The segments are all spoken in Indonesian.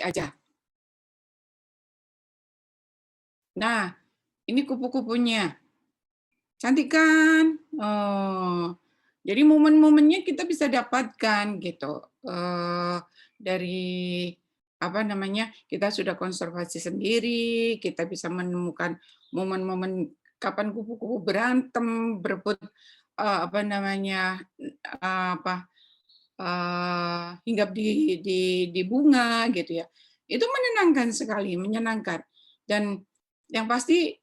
ketik aja. Nah, ini kupu-kupunya. Cantik kan? Oh, jadi momen-momennya kita bisa dapatkan gitu, dari apa namanya, kita sudah konservasi sendiri, kita bisa menemukan momen-momen kapan kupu-kupu berantem, berebut, apa namanya, apa, hinggap di bunga gitu ya. Itu menenangkan sekali, menyenangkan. Dan yang pasti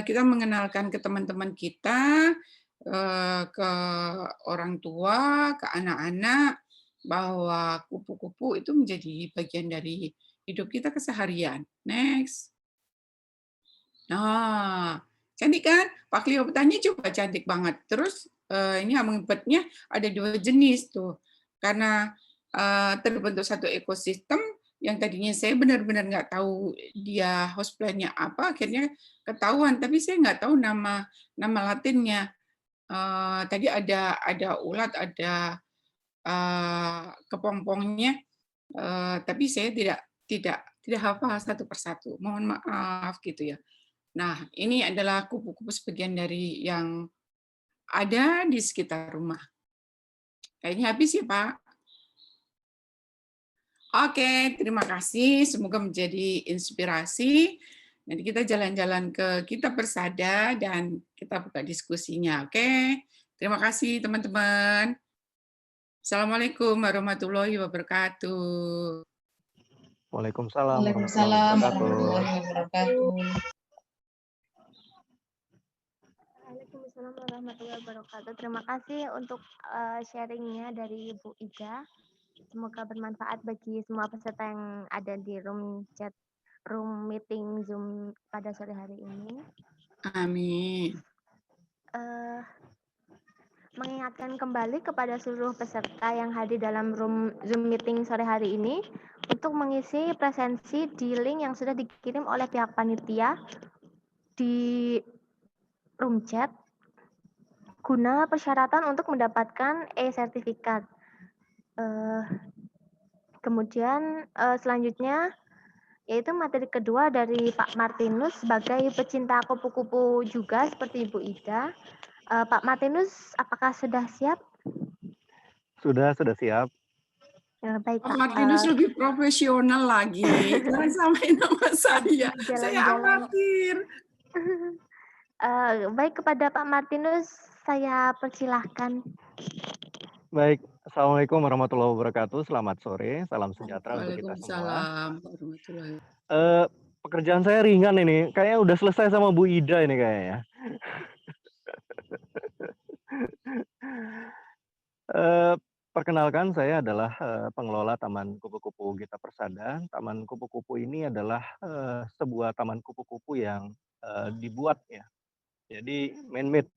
kita mengenalkan ke teman-teman kita, ke orang tua, ke anak-anak, bahwa kupu-kupu itu menjadi bagian dari hidup kita keseharian. Next. Nah, cantik kan? Pak Cleopatra-nya coba cantik banget. Terus ini hummingbird-nya ada 2 jenis tuh. Karena terbentuk satu ekosistem yang tadinya saya benar-benar nggak tahu dia host plant-nya apa, akhirnya ketahuan. Tapi saya nggak tahu nama nama latinnya. Tadi ada ulat, ada kepompongnya, tapi saya tidak hafal satu persatu. Mohon maaf gitu ya. Nah, ini adalah kupu-kupu sebagian dari yang ada di sekitar rumah. Kayaknya habis ya, Pak. Oke, terima kasih. Semoga menjadi inspirasi. Nanti kita jalan-jalan ke Kita Persada dan kita buka diskusinya. Oke, terima kasih teman-teman. Assalamualaikum warahmatullahi wabarakatuh. Waalaikumsalam warahmatullahi Waalaikumsalam wabarakatuh. warahmatullahi wabarakatuh. Waalaikumsalam warahmatullahi wabarakatuh. Terima kasih untuk sharingnya dari Ibu Ida. Semoga bermanfaat bagi semua peserta yang ada di room chat, room meeting Zoom pada sore hari ini. Amin. Mengingatkan kembali kepada seluruh peserta yang hadir dalam room Zoom meeting sore hari ini untuk mengisi presensi di link yang sudah dikirim oleh pihak panitia di room chat guna persyaratan untuk mendapatkan e-sertifikat. Kemudian selanjutnya yaitu materi kedua dari Pak Martinus sebagai pecinta kupu-kupu juga seperti Ibu Ida. Pak Martinus, apakah sudah siap? Sudah siap. Baik, Pak Pak. Martinus lebih profesional lagi. Jangan samain nama saya. Saya amatir. Baik, kepada Pak Martinus, saya persilahkan. Baik, Assalamualaikum warahmatullahi wabarakatuh. Selamat sore, salam sejahtera untuk kita semua. Waalaikumsalam warahmatullahi Pekerjaan saya ringan ini, kayaknya udah selesai sama Bu Ida ini kayaknya. Perkenalkan, saya adalah pengelola Taman Kupu-Kupu Gita Persada. Taman kupu-kupu ini adalah sebuah taman kupu-kupu yang dibuat ya, jadi man-made.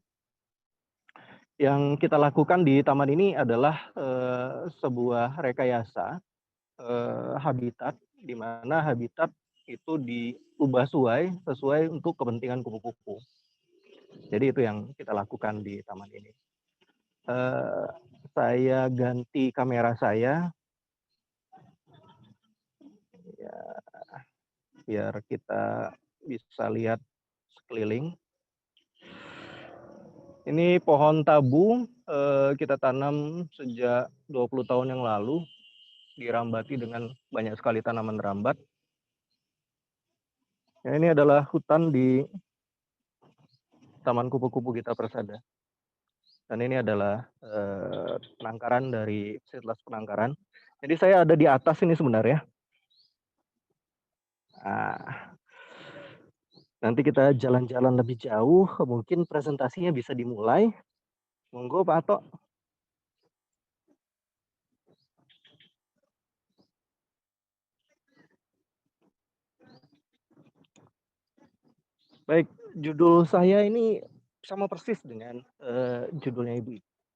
Yang kita lakukan di taman ini adalah sebuah rekayasa habitat, di mana habitat itu diubah sesuai untuk kepentingan kupu-kupu. Jadi itu yang kita lakukan di taman ini. Saya ganti kamera saya, ya, biar kita bisa lihat sekeliling. Ini pohon tabu kita tanam sejak 20 tahun yang lalu, dirambati dengan banyak sekali tanaman rambat. Ya, ini adalah hutan di Taman Kupu-Kupu Gita Persada. Dan ini adalah penangkaran dari Sitlas Penangkaran. Jadi saya ada di atas ini sebenarnya. Nah, nanti kita jalan-jalan lebih jauh, mungkin presentasinya bisa dimulai. Monggo Pak Ato. Baik, judul saya ini sama persis dengan judulnya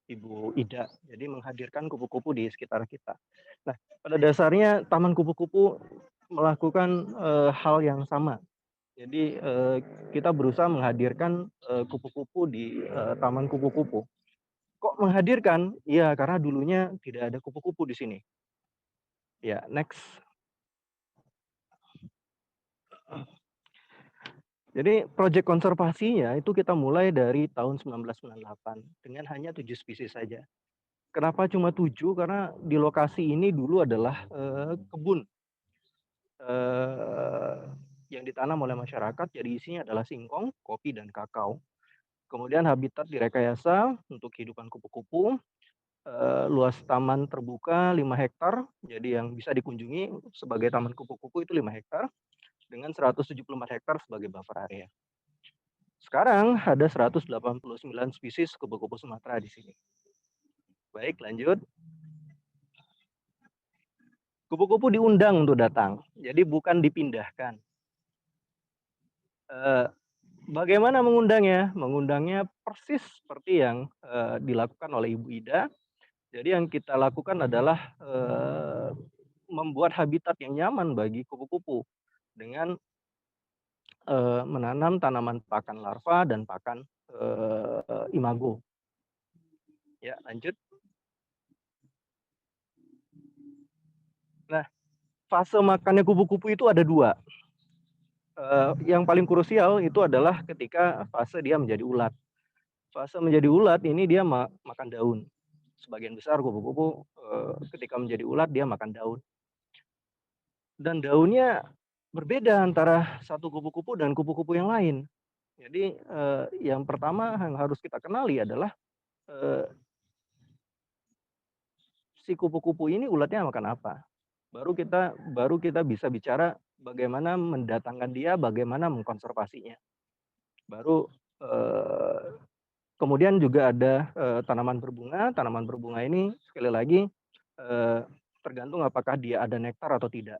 Ibu Ida. Jadi menghadirkan kupu-kupu di sekitar kita. Nah, pada dasarnya Taman Kupu-Kupu melakukan hal yang sama. Jadi kita berusaha menghadirkan kupu-kupu di Taman Kupu-Kupu. Kok menghadirkan? Ya, karena dulunya tidak ada kupu-kupu di sini. Ya, next. Jadi proyek konservasinya itu kita mulai dari tahun 1998 dengan hanya 7 spesies saja. Kenapa cuma 7? Karena di lokasi ini dulu adalah kebun yang ditanam oleh masyarakat, jadi isinya adalah singkong, kopi, dan kakao. Kemudian habitat direkayasa untuk kehidupan kupu-kupu, luas taman terbuka 5 hektar, jadi yang bisa dikunjungi sebagai taman kupu-kupu itu 5 hektar, dengan 174 hektar sebagai buffer area. Sekarang ada 189 spesies kupu-kupu Sumatera di sini. Baik, lanjut. Kupu-kupu diundang untuk datang, jadi bukan dipindahkan. Bagaimana mengundangnya? Mengundangnya persis seperti yang dilakukan oleh Ibu Ida. Jadi yang kita lakukan adalah membuat habitat yang nyaman bagi kupu-kupu dengan menanam tanaman pakan larva dan pakan imago. Ya, lanjut. Nah, fase makannya kupu-kupu itu ada 2. Yang paling krusial itu adalah ketika fase dia menjadi ulat. Fase menjadi ulat ini dia makan daun. Sebagian besar kupu-kupu ketika menjadi ulat dia makan daun. Dan daunnya berbeda antara satu kupu-kupu dan kupu-kupu yang lain. Jadi yang pertama yang harus kita kenali adalah si kupu-kupu ini ulatnya makan apa. Baru kita bisa bicara bagaimana mendatangkan dia, bagaimana mengkonservasinya. Baru kemudian juga ada tanaman berbunga. Tanaman berbunga ini sekali lagi tergantung apakah dia ada nektar atau tidak.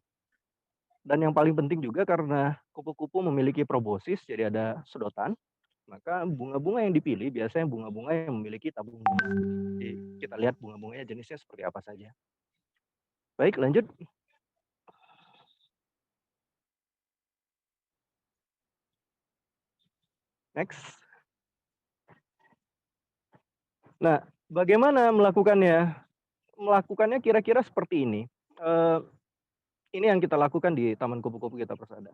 Dan yang paling penting juga karena kupu-kupu memiliki proboscis, jadi ada sedotan, maka bunga-bunga yang dipilih biasanya bunga-bunga yang memiliki tabung bunga. Jadi kita lihat bunga-bunganya jenisnya seperti apa saja. Baik, lanjut. Next. Nah, bagaimana melakukannya? Melakukannya kira-kira seperti ini. Ini yang kita lakukan di Taman Kupu-Kupu Gita Persada.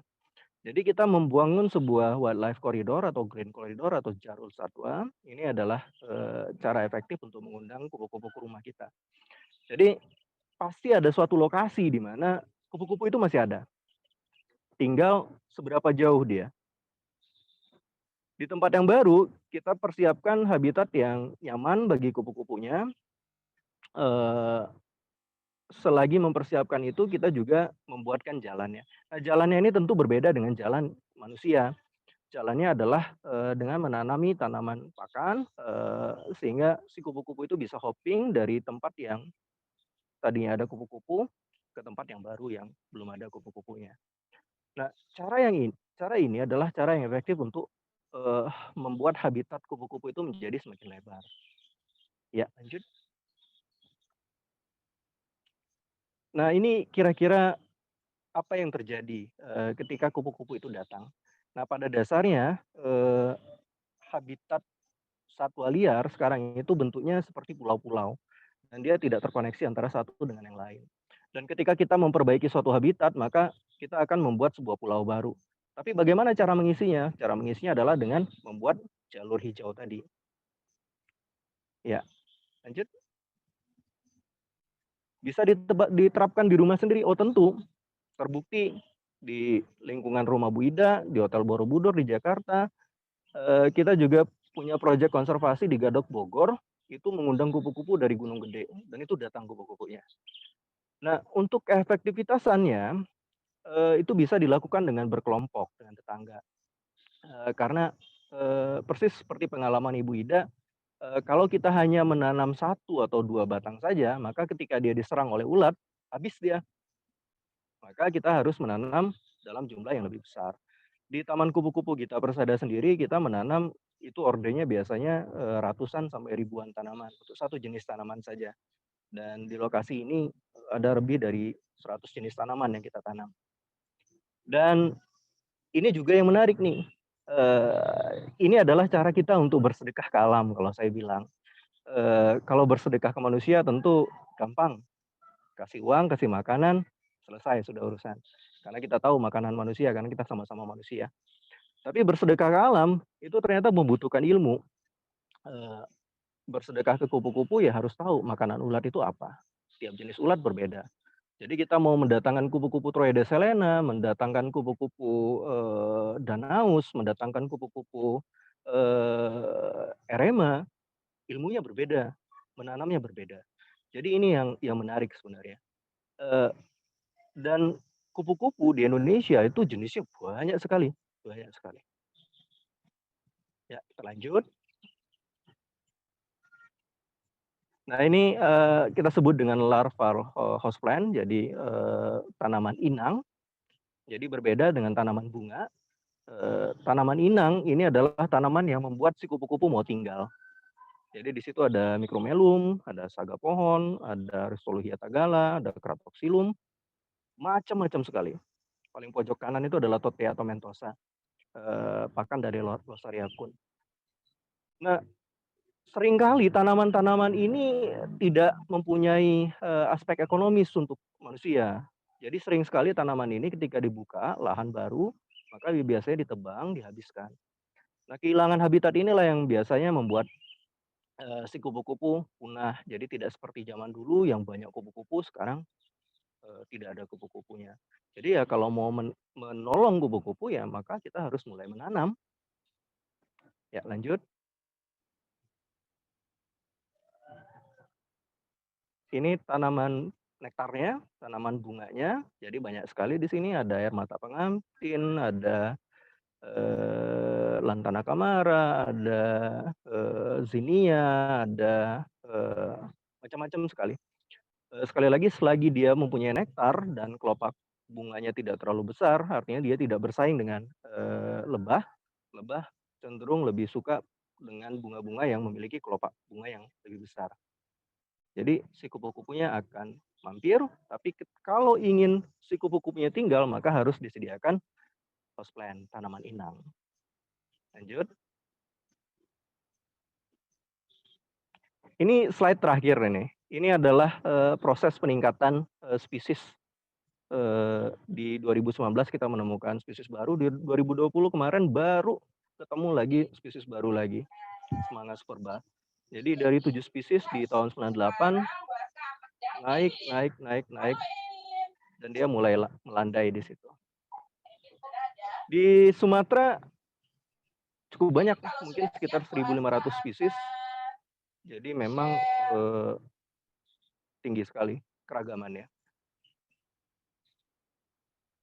Jadi kita membangun sebuah wildlife corridor atau green corridor atau jalur satwa. Ini adalah cara efektif untuk mengundang kupu-kupu ke rumah kita. Jadi pasti ada suatu lokasi di mana kupu-kupu itu masih ada. Tinggal seberapa jauh dia. Di tempat yang baru, kita persiapkan habitat yang nyaman bagi kupu-kupunya. Selagi mempersiapkan itu, kita juga membuatkan jalannya. Nah, jalannya ini tentu berbeda dengan jalan manusia. Jalannya adalah dengan menanami tanaman pakan, sehingga si kupu-kupu itu bisa hopping dari tempat yang tadinya ada kupu-kupu ke tempat yang baru yang belum ada kupu-kupunya. Nah, cara ini adalah cara yang efektif untuk membuat habitat kupu-kupu itu menjadi semakin lebar. Ya, lanjut. Nah, ini kira-kira apa yang terjadi ketika kupu-kupu itu datang. Nah, pada dasarnya habitat satwa liar sekarang itu bentuknya seperti pulau-pulau dan dia tidak terkoneksi antara satu dengan yang lain. Dan ketika kita memperbaiki suatu habitat, maka kita akan membuat sebuah pulau baru. Tapi bagaimana cara mengisinya? Cara mengisinya adalah dengan membuat jalur hijau tadi. Ya, lanjut. Bisa diterapkan di rumah sendiri? Oh tentu, terbukti di lingkungan rumah Bu Ida, di Hotel Borobudur di Jakarta. Kita juga punya proyek konservasi di Gadok Bogor, itu mengundang kupu-kupu dari Gunung Gede, dan itu datang kupu-kupunya. Nah, untuk keefektivitasannya, itu bisa dilakukan dengan berkelompok, dengan tetangga. Karena persis seperti pengalaman Ibu Ida, kalau kita hanya menanam 1 atau 2 batang saja, maka ketika dia diserang oleh ulat, habis dia. Maka kita harus menanam dalam jumlah yang lebih besar. Di Taman Kupu-Kupu Gita Persada sendiri kita menanam itu ordernya biasanya ratusan sampai ribuan tanaman untuk satu jenis tanaman saja. Dan di lokasi ini ada lebih dari 100 jenis tanaman yang kita tanam. Dan ini juga yang menarik nih. Ini adalah cara kita untuk bersedekah ke alam kalau saya bilang. Kalau bersedekah ke manusia tentu gampang. Kasih uang, kasih makanan, selesai sudah urusan. Karena kita tahu makanan manusia, karena kita sama-sama manusia. Tapi bersedekah ke alam itu ternyata membutuhkan ilmu. Bersedekah ke kupu-kupu ya harus tahu makanan ulat itu apa. Tiap jenis ulat berbeda. Jadi kita mau mendatangkan kupu-kupu Troides helena, mendatangkan kupu-kupu Danaus, mendatangkan kupu-kupu Erema, ilmunya berbeda, menanamnya berbeda. Jadi ini yang menarik sebenarnya. Dan kupu-kupu di Indonesia itu jenisnya banyak sekali, banyak sekali. Ya, kita lanjut. Nah, ini kita sebut dengan larval houseplant, jadi tanaman inang. Jadi berbeda dengan tanaman bunga. Tanaman inang ini adalah tanaman yang membuat si kupu-kupu mau tinggal. Jadi di situ ada micromelum, ada saga pohon, ada Ristolochia tagala, ada Kratoxylum, macam-macam sekali. Paling pojok kanan itu adalah Totea tomentosa, pakan dari Losaria kun. Nah, seringkali tanaman-tanaman ini tidak mempunyai aspek ekonomis untuk manusia. Jadi sering sekali tanaman ini ketika dibuka lahan baru, maka biasanya ditebang, dihabiskan. Nah, kehilangan habitat inilah yang biasanya membuat si kupu-kupu punah. Jadi tidak seperti zaman dulu yang banyak kupu-kupu, sekarang tidak ada kupu-kupunya. Jadi ya kalau mau menolong kupu-kupu ya maka kita harus mulai menanam. Ya, lanjut. Ini tanaman nektarnya, tanaman bunganya. Jadi banyak sekali di sini, ada air mata pengantin, ada lantana camara, ada zinnia, ada macam-macam sekali. Sekali lagi, selagi dia mempunyai nektar dan kelopak bunganya tidak terlalu besar, artinya dia tidak bersaing dengan lebah. Lebah cenderung lebih suka dengan bunga-bunga yang memiliki kelopak bunga yang lebih besar. Jadi si kupu-kupunya akan mampir, tapi kalau ingin si kupu-kupunya tinggal, maka harus disediakan houseplant, tanaman inang. Lanjut. Ini slide terakhir ini. Ini adalah proses peningkatan spesies. Di 2019 kita menemukan spesies baru, di 2020 kemarin baru ketemu lagi spesies baru lagi, Semangas purba. Jadi dari 7 spesies di tahun 98 naik dan dia mulai melandai di situ. Di Sumatera cukup banyak, mungkin sekitar 1.500 spesies. Jadi memang tinggi sekali keragamannya.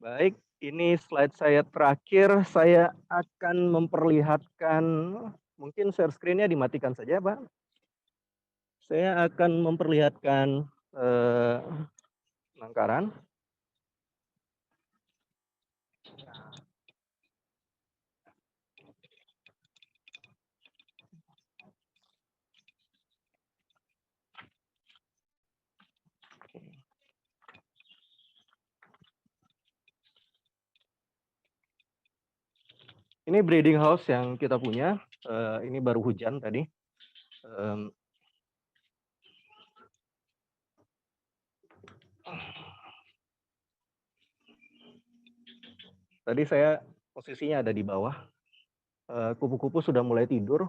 Baik, ini slide saya terakhir. Saya akan memperlihatkan, mungkin share screen-nya dimatikan saja, Pak. Saya akan memperlihatkan penangkaran. Ini breeding house yang kita punya. Ini baru hujan tadi. Tadi saya posisinya ada di bawah. Kupu-kupu sudah mulai tidur.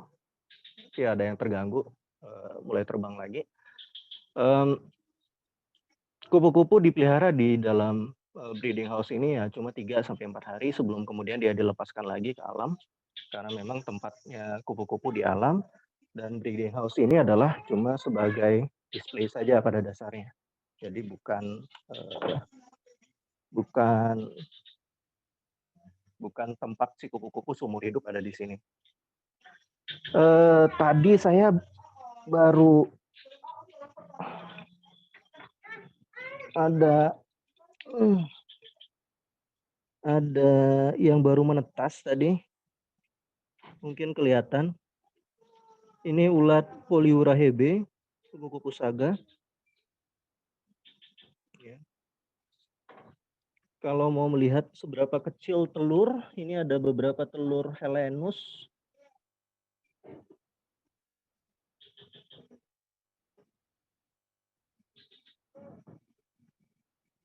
Ya, ada yang terganggu. Mulai terbang lagi. Kupu-kupu dipelihara di dalam breeding house ini ya cuma 3-4 hari sebelum kemudian dia dilepaskan lagi ke alam. Karena memang tempatnya kupu-kupu di alam. Dan breeding house ini adalah cuma sebagai display saja pada dasarnya. Jadi bukan tempat si kupu-kupu seumur hidup ada di sini. Tadi saya baru ada yang baru menetas tadi, mungkin kelihatan. Ini ulat Poliura hebe, kupu-kupu saga. Ya. Kalau mau melihat seberapa kecil telur, ini ada beberapa telur Helenus.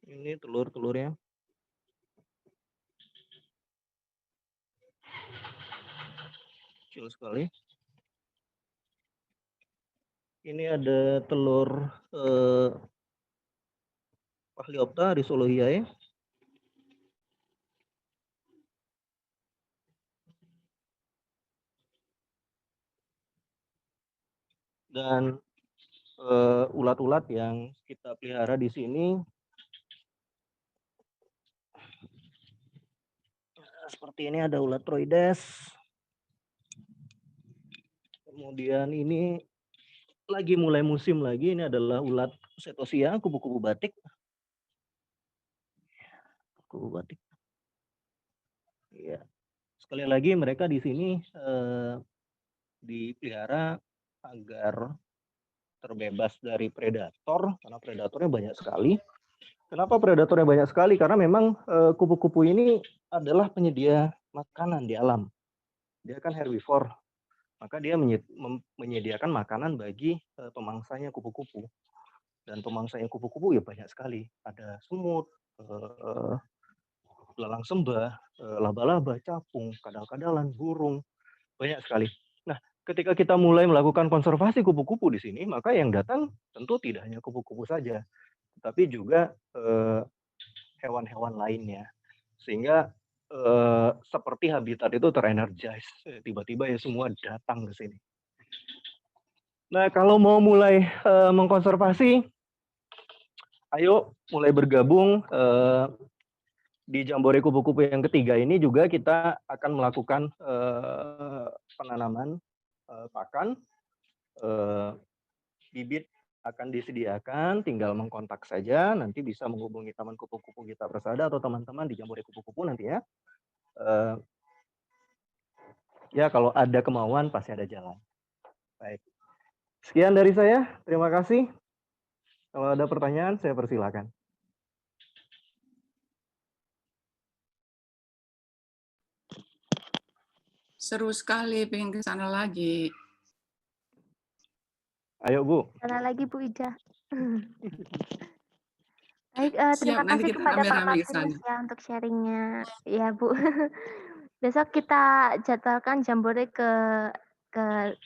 Ini telur-telurnya. kecil sekali. Ini ada telur Pahliopta risolohiae. Dan ulat-ulat yang kita pelihara di sini seperti ini, ada ulat troides. Kemudian ini lagi mulai musim lagi, ini adalah ulat setosia, kupu-kupu batik. Kupu batik. Ya. Sekali lagi mereka di sini dipelihara agar terbebas dari predator, karena predatornya banyak sekali. Kenapa predatornya banyak sekali? Karena memang kupu-kupu ini adalah penyedia makanan di alam. Dia kan herbivore, maka dia menyediakan makanan bagi pemangsanya kupu-kupu. Dan pemangsanya kupu-kupu ya banyak sekali. Ada semut, belalang sembah, laba-laba, capung, kadal-kadalan, burung, banyak sekali. Nah, ketika kita mulai melakukan konservasi kupu-kupu di sini, maka yang datang tentu tidak hanya kupu-kupu saja, tetapi juga hewan-hewan lainnya. Sehingga seperti habitat itu terenergize, tiba-tiba ya semua datang ke sini. Nah, kalau mau mulai mengkonservasi, ayo mulai bergabung di Jambore Kupu-Kupu yang ketiga ini. Juga kita akan melakukan penanaman pakan. Bibit akan disediakan, tinggal mengkontak saja, nanti bisa menghubungi Taman Kupu-Kupu Gita Persada atau teman-teman di Jambore Kupu-Kupu nanti ya. Ya kalau ada kemauan pasti ada jalan. Baik, sekian dari saya, terima kasih. Kalau ada pertanyaan saya persilakan. Seru sekali, pengen ke sana lagi. Ayo Bu. Sana lagi Bu Ida. Baik, Siap, terima nanti kasih kita kepada Pak rame-rame ke Martinus sana. ya untuk sharingnya. Ya Bu. Besok kita jadwalkan Jambore ke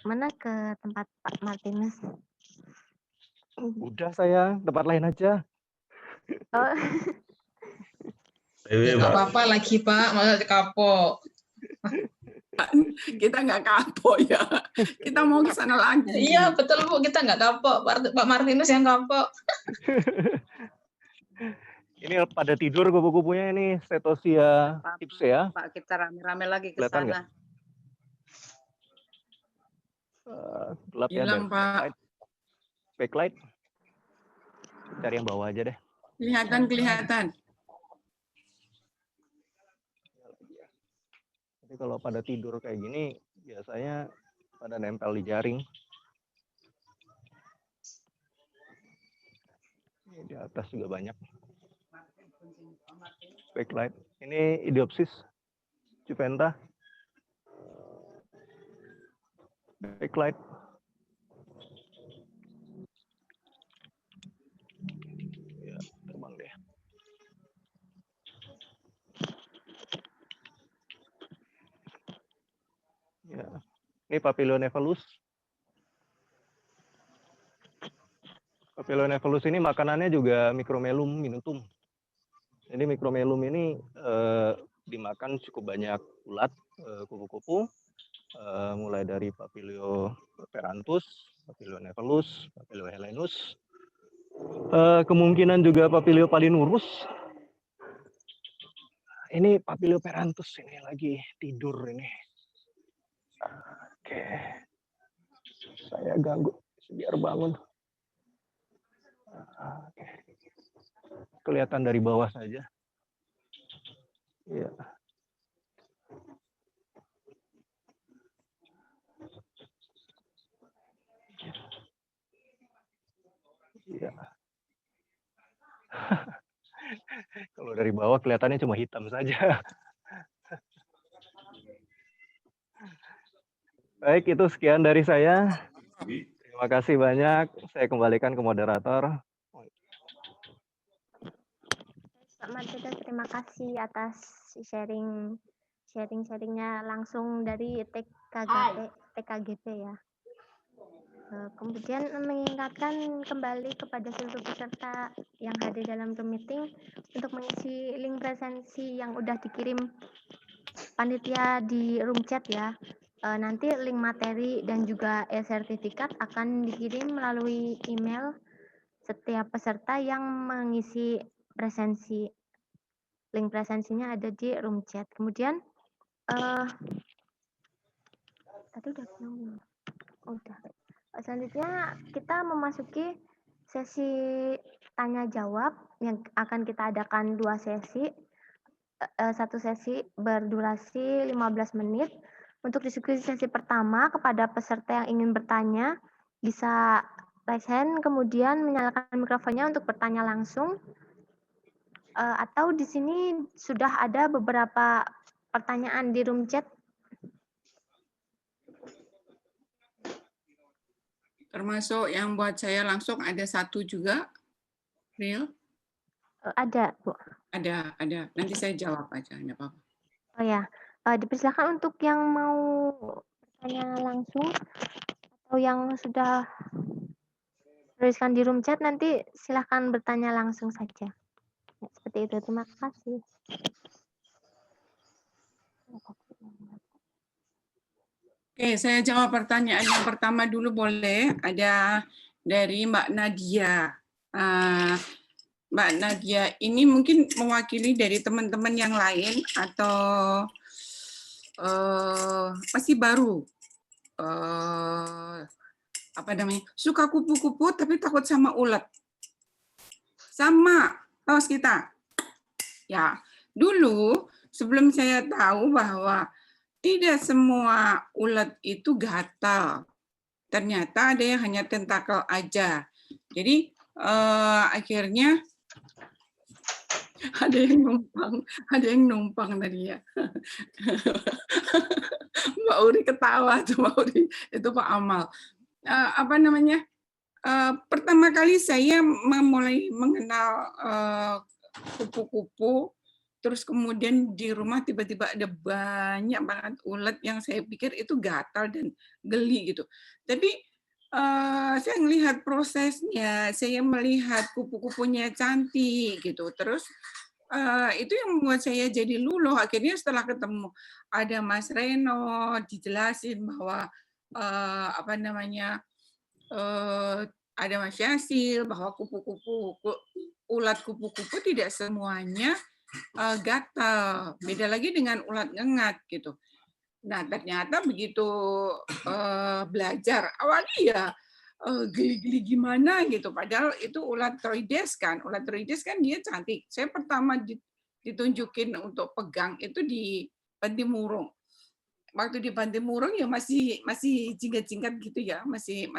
mana, ke tempat Pak Martinus. Udah saya, tempat lain aja. Oh. Ya nggak apa-apa lagi Pak, masa kapok. Kita nggak kapok ya, kita mau ke sana lagi. Iya betul Bu, kita nggak kapok, Pak Martinus yang kapok. Ini pada tidur kupu-kupunya ini, Setosia ipsea. Pak, kita rame-rame lagi ke Kelihatan sana. nggak? Gelap ya, Hilang Pak. backlight. Cari yang bawah aja deh. Kelihatan. Tapi kalau pada tidur kayak gini, biasanya pada nempel di jaring. Ini di atas juga banyak. Backlight. Ini Idiopsis juventa. Backlight. Ya, terbang deh. Ya. Ini Papilionephallus. Papilionephallus ini makanannya juga Micromelum minutum. Jadi Micromelum ini dimakan cukup banyak ulat, kupu-kupu, mulai dari Papilioperanthus, Papilionephallus, Papiliohelenus, kemungkinan juga Papiliopalinurus. Ini Papilioperanthus ini lagi tidur ini. Oke, saya ganggu biar bangun. Oke. Kelihatan dari bawah saja. Ya. Ya. Kalau dari bawah kelihatannya cuma hitam saja. Baik, itu sekian dari saya. Terima kasih banyak. Saya kembalikan ke moderator. Pak Martinus, terima kasih atas sharing-sharingnya langsung dari TKGP ya. Kemudian mengingatkan kembali kepada seluruh peserta yang hadir dalam Zoom meeting untuk mengisi link presensi yang udah dikirim panitia di room chat ya. Nanti link materi dan juga e-sertifikat akan dikirim melalui email setiap peserta yang mengisi presensi. Link presensinya ada di room chat. Kemudian tadi udah bilang udah. Selanjutnya kita memasuki sesi tanya jawab yang akan kita adakan 2 sesi. Satu sesi berdurasi 15 menit. Untuk diskusi sesi pertama kepada peserta yang ingin bertanya bisa raise hand kemudian menyalakan mikrofonnya untuk bertanya langsung. Atau di sini sudah ada beberapa pertanyaan di room chat. Termasuk yang buat saya langsung ada 1 juga, Real? Ada, Bu. Ada. Nanti saya jawab aja, enggak apa-apa. Oh ya, dipersilakan untuk yang mau bertanya langsung atau yang sudah tuliskan di room chat nanti silahkan bertanya langsung saja. Ya, seperti itu, terima kasih. Oke, saya jawab pertanyaan yang pertama dulu boleh. Ada dari Mbak Nadia. Mbak Nadia ini mungkin mewakili dari teman-teman yang lain atau masih baru. Apa namanya? Suka kupu-kupu tapi takut sama ulat. Sama, tos kita. Ya, dulu sebelum saya tahu bahwa tidak semua ulat itu gatal. Ternyata ada yang hanya tentakel aja. Jadi akhirnya ada yang numpang tadi ya. Mbak Uri ketawa tuh, Mbak Uri itu Pak Amal. Apa namanya? Pertama kali saya mulai mengenal kupu-kupu. Terus kemudian di rumah tiba-tiba ada banyak banget ulat yang saya pikir itu gatal dan geli gitu. Tapi saya melihat prosesnya, saya melihat kupu-kupunya cantik gitu. Terus itu yang membuat saya jadi luluh. Akhirnya setelah ketemu ada Mas Reno, dijelasin bahwa apa namanya ada Mas Yasil bahwa ulat kupu-kupu tidak semuanya gatal, beda lagi dengan ulat ngengat gitu. Nah ternyata begitu belajar awalnya ya geli-geli gimana gitu, padahal itu ulat Troides kan dia cantik. Saya pertama ditunjukin untuk pegang itu di Bantimurung. Waktu di Bantimurung ya masih jingkat-jingkat gitu ya, masih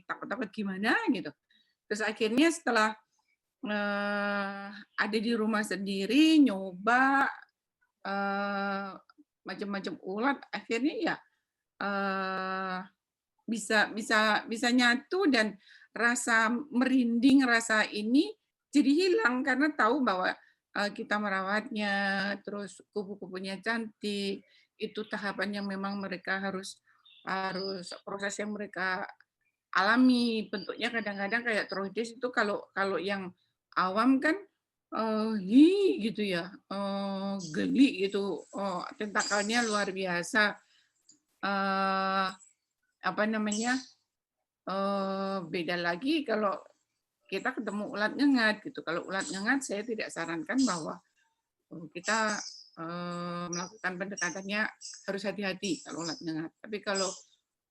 takut-takut gimana gitu. Terus akhirnya setelah ada di rumah sendiri nyoba macam-macam ulat, akhirnya ya bisa nyatu dan rasa merinding, rasa ini jadi hilang karena tahu bahwa kita merawatnya, terus kupu-kupunya cantik, itu tahapan yang memang mereka harus proses yang mereka alami. Bentuknya kadang-kadang kayak Troides itu kalau yang awam kan gitu ya, geli gitu, tentakelnya luar biasa. Apa namanya? Beda lagi kalau kita ketemu ulat ngengat gitu. Kalau ulat ngengat saya tidak sarankan bahwa kita melakukan pendekatannya harus hati-hati kalau ulat ngengat. Tapi kalau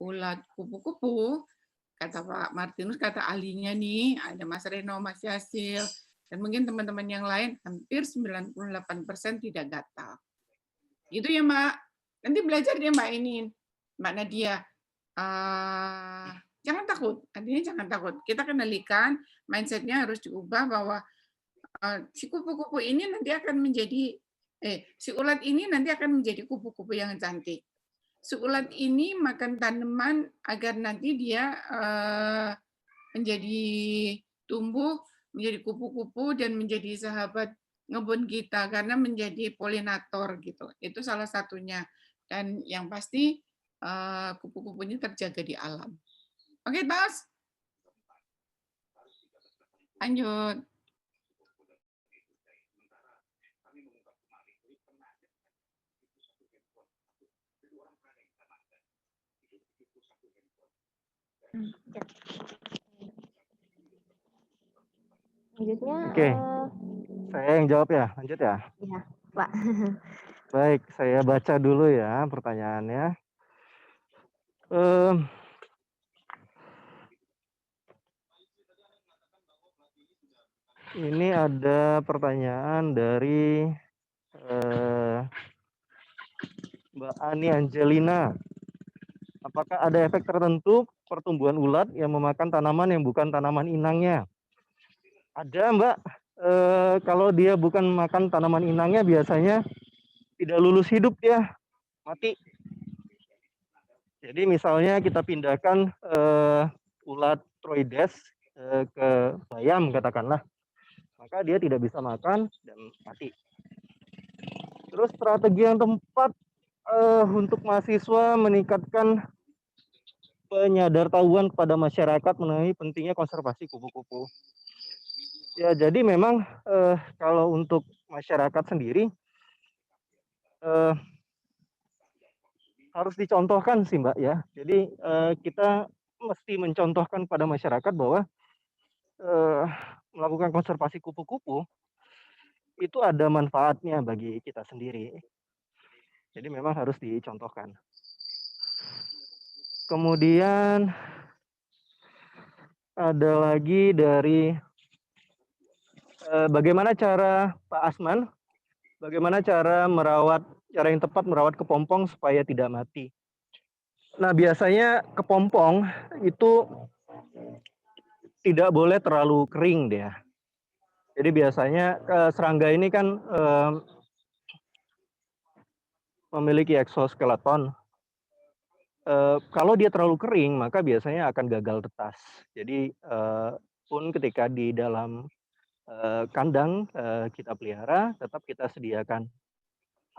ulat kupu-kupu, kata Pak Martinus, kata ahlinya nih, ada Mas Reno, Mas Yasil, dan mungkin teman-teman yang lain, hampir 98% tidak gatal. Itu ya Mbak. Nanti belajar dia Mbak Nadia. Jangan takut, artinya jangan takut. Kita kendalikan, mindset-nya harus diubah bahwa si kupu-kupu ini nanti akan menjadi, si ulat ini nanti akan menjadi kupu-kupu yang cantik. Si ulat ini makan tanaman agar nanti dia menjadi tumbuh, menjadi kupu-kupu dan menjadi sahabat ngebun kita karena menjadi polinator gitu. Itu salah satunya. Dan yang pasti kupu-kupunya terjaga di alam. Oke, Bas. Lanjut. Selanjutnya, Oke. Saya yang jawab ya, lanjut ya. ya, Pak. Baik, saya baca dulu ya pertanyaannya. Em, ini ada pertanyaan dari Mbak Ani Angelina. Apakah ada efek tertentu pertumbuhan ulat yang memakan tanaman yang bukan tanaman inangnya? Ada, Mbak. Kalau dia bukan makan tanaman inangnya, biasanya tidak lulus hidup dia, mati. Jadi misalnya kita pindahkan ulat troides ke bayam katakanlah, maka dia tidak bisa makan dan mati. Terus strategi yang tepat untuk mahasiswa meningkatkan penyadartahuan kepada masyarakat mengenai pentingnya konservasi kupu-kupu. Ya, jadi memang kalau untuk masyarakat sendiri harus dicontohkan sih Mbak ya. Jadi kita mesti mencontohkan pada masyarakat bahwa melakukan konservasi kupu-kupu itu ada manfaatnya bagi kita sendiri. Jadi memang harus dicontohkan. Kemudian ada lagi dari bagaimana cara Pak Asman, bagaimana cara yang tepat merawat kepompong supaya tidak mati. Nah, biasanya kepompong itu tidak boleh terlalu kering dia. Jadi biasanya serangga ini kan memiliki eksoskeleton. Kalau dia terlalu kering, maka biasanya akan gagal tetas. Jadi pun ketika di dalam kandang kita pelihara, tetap kita sediakan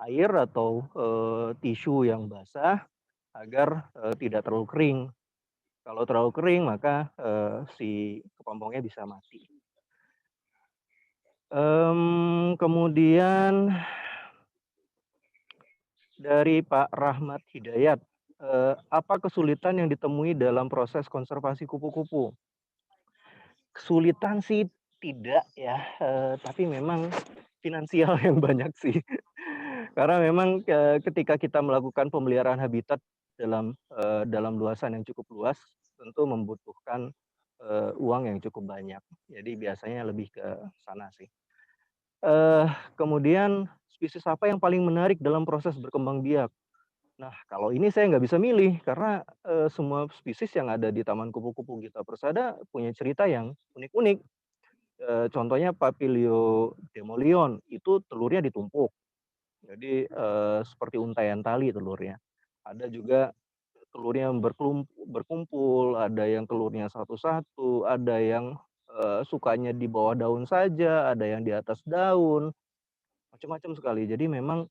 air atau tisu yang basah agar tidak terlalu kering. Kalau terlalu kering, maka si kepompongnya bisa mati. Kemudian dari Pak Rahmat Hidayat, apa kesulitan yang ditemui dalam proses konservasi kupu-kupu? Kesulitan sih tidak ya, tapi memang finansial yang banyak sih. Karena memang ketika kita melakukan pemeliharaan habitat dalam luasan yang cukup luas, tentu membutuhkan uang yang cukup banyak. Jadi biasanya lebih ke sana sih. Kemudian spesies apa yang paling menarik dalam proses berkembang biak? Nah, kalau ini saya nggak bisa milih karena semua spesies yang ada di Taman Kupu-Kupu Gita Persada punya cerita yang unik-unik. Contohnya Papilio demolion itu telurnya ditumpuk, jadi seperti untaian tali telurnya. Ada juga telurnya yang berkumpul, ada yang telurnya satu-satu, ada yang sukanya di bawah daun saja, ada yang di atas daun, macam-macam sekali. Jadi memang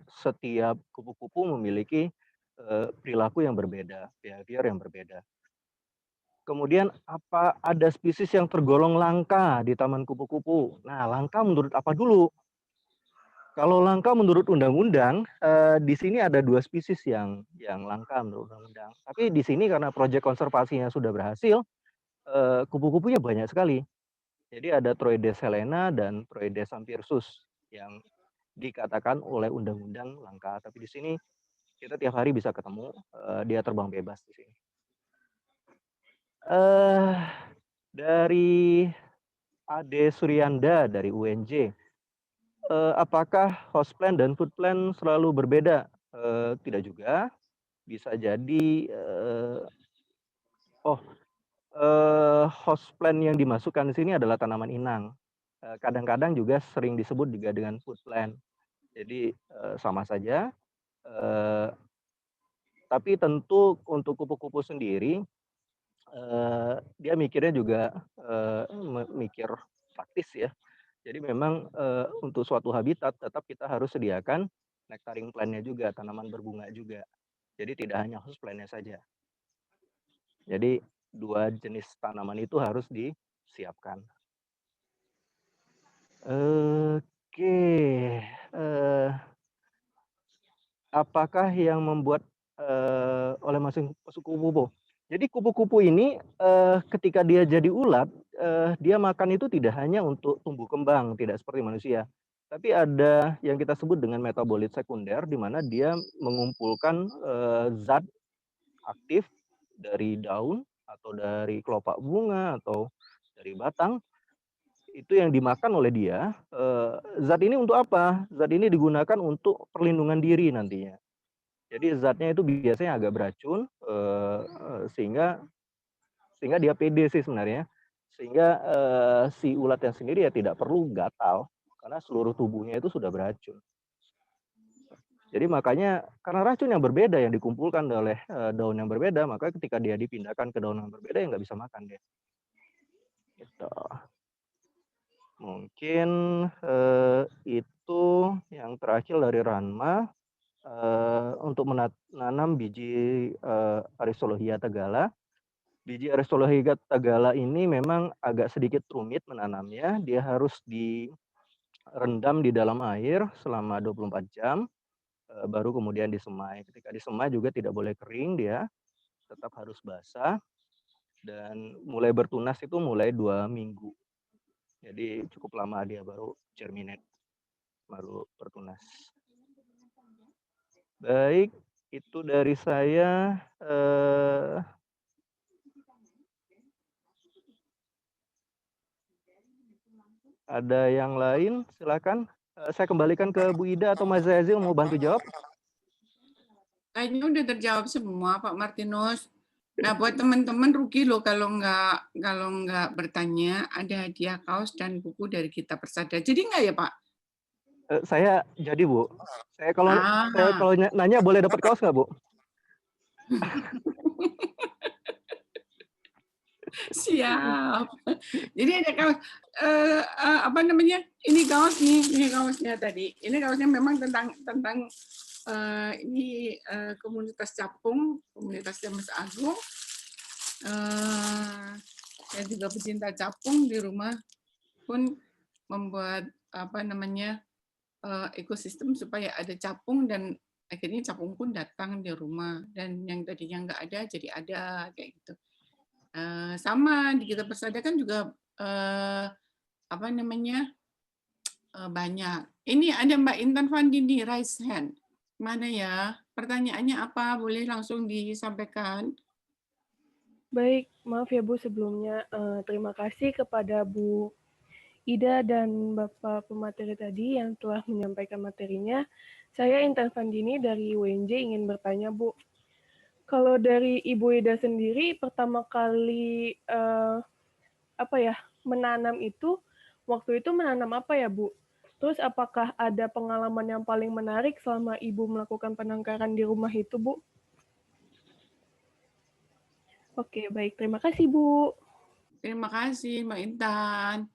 setiap kupu-kupu memiliki perilaku yang berbeda, behavior yang berbeda. Kemudian apa ada spesies yang tergolong langka di Taman Kupu-Kupu? Nah, langka menurut apa dulu? Kalau langka menurut undang-undang, di sini ada 2 spesies yang langka menurut undang-undang. Tapi di sini karena proyek konservasinya sudah berhasil, kupu-kupunya banyak sekali. Jadi ada Troides helena dan Troides sampirsus yang dikatakan oleh undang-undang langka. Tapi di sini kita tiap hari bisa ketemu, dia terbang bebas di sini. Dari Ade Suryanda dari UNJ, apakah host plant dan food plant selalu berbeda? Tidak juga, bisa jadi host plant yang dimasukkan di sini adalah tanaman inang. Kadang-kadang juga sering disebut juga dengan food plant. Jadi sama saja. Tapi tentu untuk kupu-kupu sendiri, dia mikirnya juga mikir praktis ya. Jadi memang untuk suatu habitat tetap kita harus sediakan nectaring plant-nya juga, tanaman berbunga juga. Jadi tidak hanya host plant-nya saja. Jadi 2 jenis tanaman itu harus disiapkan. Oke, apakah yang membuat oleh masing kupu-kupu? Jadi kupu-kupu ini ketika dia jadi ulat, dia makan itu tidak hanya untuk tumbuh kembang, tidak seperti manusia. Tapi ada yang kita sebut dengan metabolit sekunder, di mana dia mengumpulkan zat aktif dari daun atau dari kelopak bunga atau dari batang, itu yang dimakan oleh dia. Zat ini untuk apa? Zat ini digunakan untuk perlindungan diri nantinya. Jadi zatnya itu biasanya agak beracun, sehingga dia pede sih sebenarnya. Sehingga si ulatnya sendiri ya tidak perlu gatal, karena seluruh tubuhnya itu sudah beracun. Jadi makanya karena racun yang berbeda yang dikumpulkan oleh daun yang berbeda, maka ketika dia dipindahkan ke daun yang berbeda ya nggak bisa makan dia. Gitu. Mungkin itu yang terakhir dari Ranma. Untuk menanam biji Aristolochia tagala. Biji Aristolochia tagala ini memang agak sedikit rumit menanamnya. Dia harus direndam di dalam air selama 24 jam, baru kemudian disemai. Ketika disemai juga tidak boleh kering dia, tetap harus basah. Dan mulai bertunas itu mulai 2 minggu. Jadi cukup lama dia baru germinate, baru bertunas. Baik, itu dari saya. Ada yang lain? Silakan. Saya kembalikan ke Bu Ida atau Mas Zazil mau bantu jawab. Kayaknya udah terjawab semua, Pak Martinus. Nah, buat teman-teman rugi loh kalau nggak bertanya, ada hadiah kaos dan buku dari Kita Persada. Jadi nggak ya, Pak? Saya jadi, Bu. Saya kalau Ah. nanya boleh dapat kaos nggak, Bu? Siap. Jadi ada kaos, apa namanya? Ini kaosnya tadi. Ini kaosnya memang tentang ini komunitas capung, komunitasnya Mas Agung. Saya juga pecinta capung, di rumah pun membuat apa namanya ekosistem supaya ada capung, dan akhirnya capung pun datang di rumah, dan yang tadinya nggak ada jadi ada kayak gitu. Sama di Kita Persada kan juga apa namanya banyak. Ini ada Mbak Intan Fandini raise hand. Mana ya? Pertanyaannya apa? Boleh langsung disampaikan. Baik, maaf ya Bu sebelumnya. Terima kasih kepada Bu Ida dan Bapak pemateri tadi yang telah menyampaikan materinya. Saya Intan Fandini dari UNJ ingin bertanya Bu. Kalau dari Ibu Ida sendiri pertama kali menanam itu, waktu itu menanam apa ya Bu? Terus apakah ada pengalaman yang paling menarik selama Ibu melakukan penangkaran di rumah itu Bu? Oke, baik. Terima kasih, Bu. Terima kasih, Mbak Intan.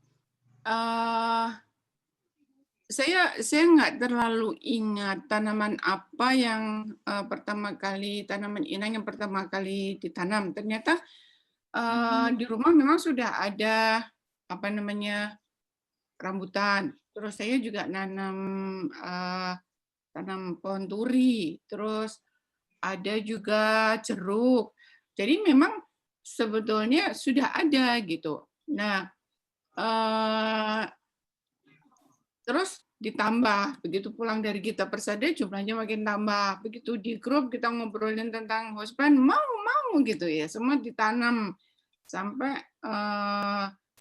Saya nggak terlalu ingat tanaman apa yang tanaman inang yang pertama kali ditanam. Ternyata di rumah memang sudah ada apa namanya rambutan. Terus saya juga tanam pohon turi. Terus ada juga jeruk. Jadi memang sebetulnya sudah ada gitu. Nah, terus ditambah, begitu pulang dari Kita Persada jumlahnya makin tambah. Begitu di grup kita ngobrolin tentang host plant, mau gitu ya, semua ditanam sampai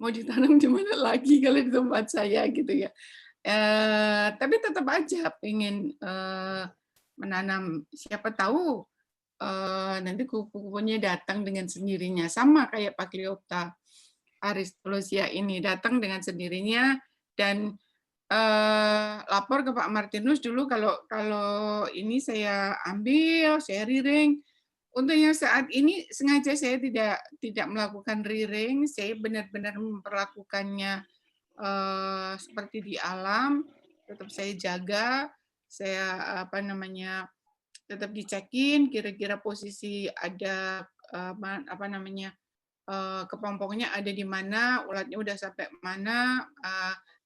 mau ditanam di mana lagi kalau di tempat saya gitu ya. Tapi tetap aja pengen menanam, siapa tahu nanti kupu-kupunya datang dengan sendirinya, sama kayak Pakliopta Aristolochia ini datang dengan sendirinya, dan lapor ke Pak Martinus dulu kalau ini saya ambil, saya rearing. Untuk yang saat ini sengaja saya tidak melakukan rearing, saya benar-benar memperlakukannya seperti di alam, tetap saya jaga, saya tetap dicekin kira-kira posisi ada kepompongnya ada di mana, ulatnya udah sampai mana,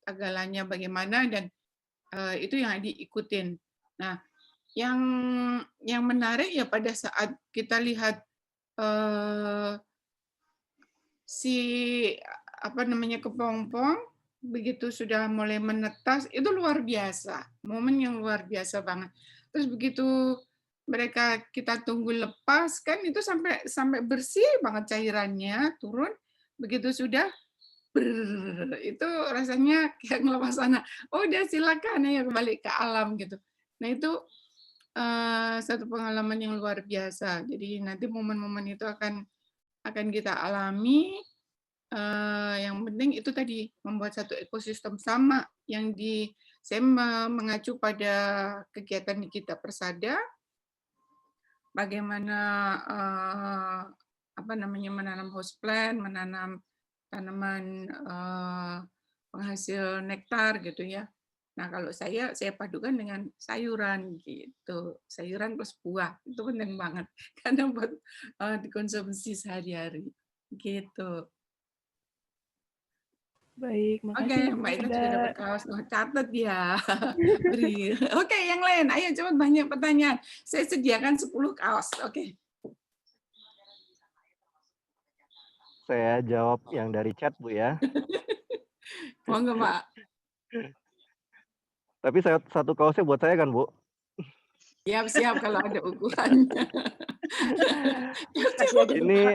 tagalannya bagaimana, dan itu yang diikutin. Nah, yang menarik ya pada saat kita lihat si kepompong begitu sudah mulai menetas, itu luar biasa, momen yang luar biasa banget. Terus begitu kita tunggu lepas, kan itu sampai bersih banget cairannya turun, begitu sudah itu rasanya kayak ngelepas anak. Oh, udah silakan ya kembali ke alam gitu. Nah, itu satu pengalaman yang luar biasa. Jadi nanti momen-momen itu akan kita alami. Yang penting itu tadi membuat satu ekosistem sama yang saya mengacu pada kegiatan di Kita Persada, bagaimana menanam host plant, menanam tanaman penghasil nektar gitu ya. Nah, kalau saya padukan dengan sayuran gitu, sayuran plus buah itu penting banget karena buat dikonsumsi sehari-hari gitu. Baik, Oke, makasih Bu Mbak Ita Ida. juga dapat kaos. Oh, catat ya. Beri. Oke, yang lain. Ayo cepat, banyak pertanyaan. Saya sediakan 10 kaos. Oke. Saya jawab yang dari chat, Bu ya. Monggo, Pak. Tapi satu kaosnya buat saya kan, Bu? Siap-siap kalau ada ukurannya. Ini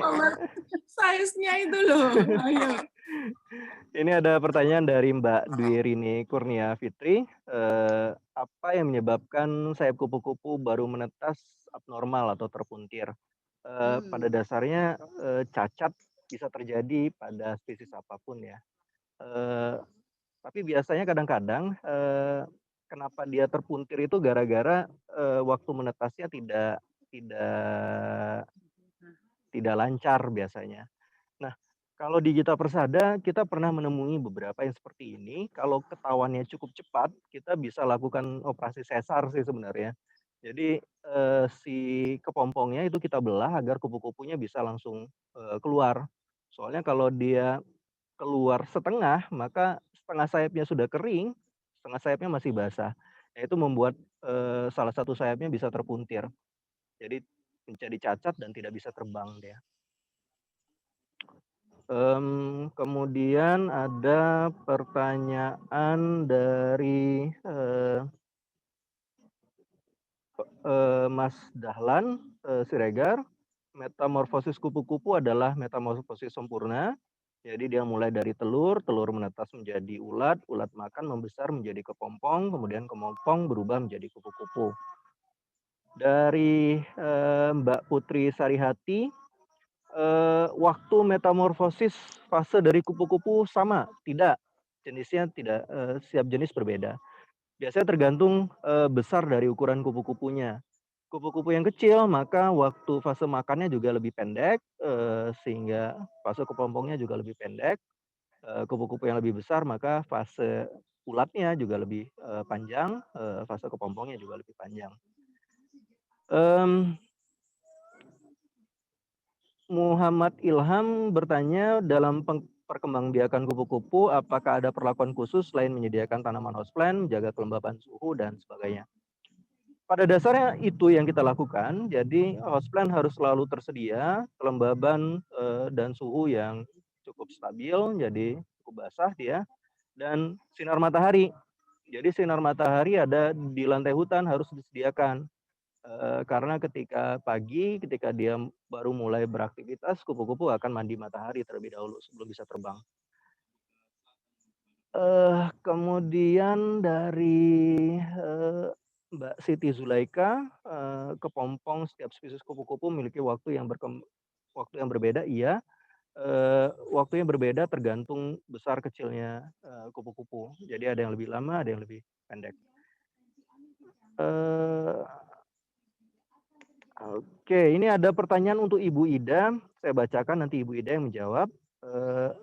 Size-nya itu loh. Ayo. Ini ada pertanyaan dari Mbak Dwi Rini Kurnia Fitri. Apa yang menyebabkan sayap kupu-kupu baru menetas abnormal atau terpuntir? Pada dasarnya cacat bisa terjadi pada spesies apapun ya. Tapi biasanya kadang-kadang kenapa dia terpuntir itu gara-gara waktu menetasnya tidak lancar biasanya. Nah, kalau di Kita Persada, kita pernah menemui beberapa yang seperti ini. Kalau ketahuannya cukup cepat, kita bisa lakukan operasi sesar sih sebenarnya. Jadi si kepompongnya itu kita belah agar kupu-kupunya bisa langsung keluar. Soalnya kalau dia keluar setengah, maka setengah sayapnya sudah kering, setengah sayapnya masih basah. Nah, itu membuat salah satu sayapnya bisa terpuntir. Jadi menjadi cacat dan tidak bisa terbang dia. Kemudian ada pertanyaan dari Mas Dahlan Siregar. Metamorfosis kupu-kupu adalah metamorfosis sempurna. Jadi dia mulai dari telur menetas menjadi ulat, ulat makan membesar menjadi kepompong, kemudian kepompong berubah menjadi kupu-kupu. Dari Mbak Putri Sarihati, waktu metamorfosis fase dari kupu-kupu sama? Tidak, jenisnya tidak, setiap jenis berbeda. Biasanya tergantung besar dari ukuran kupu-kupunya. Kupu-kupu yang kecil maka waktu fase makannya juga lebih pendek, sehingga fase kepompongnya juga lebih pendek. Kupu-kupu yang lebih besar maka fase ulatnya juga lebih panjang, fase kepompongnya juga lebih panjang. Muhammad Ilham bertanya, dalam perkembangbiakan kupu-kupu, apakah ada perlakuan khusus selain menyediakan tanaman houseplant, menjaga kelembaban suhu, dan sebagainya? Pada dasarnya itu yang kita lakukan, jadi houseplant harus selalu tersedia, kelembaban dan suhu yang cukup stabil, jadi cukup basah dia, dan sinar matahari. Jadi sinar matahari ada di lantai hutan harus disediakan. Karena ketika pagi, ketika dia baru mulai beraktivitas, kupu-kupu akan mandi matahari terlebih dahulu sebelum bisa terbang. Kemudian dari Mbak Siti Zulaika, kepompong setiap spesies kupu-kupu memiliki waktu yang berbeda, iya. Waktu yang berbeda tergantung besar kecilnya kupu-kupu. Jadi ada yang lebih lama, ada yang lebih pendek. Oke, ini ada pertanyaan untuk Ibu Ida. Saya bacakan, nanti Ibu Ida yang menjawab.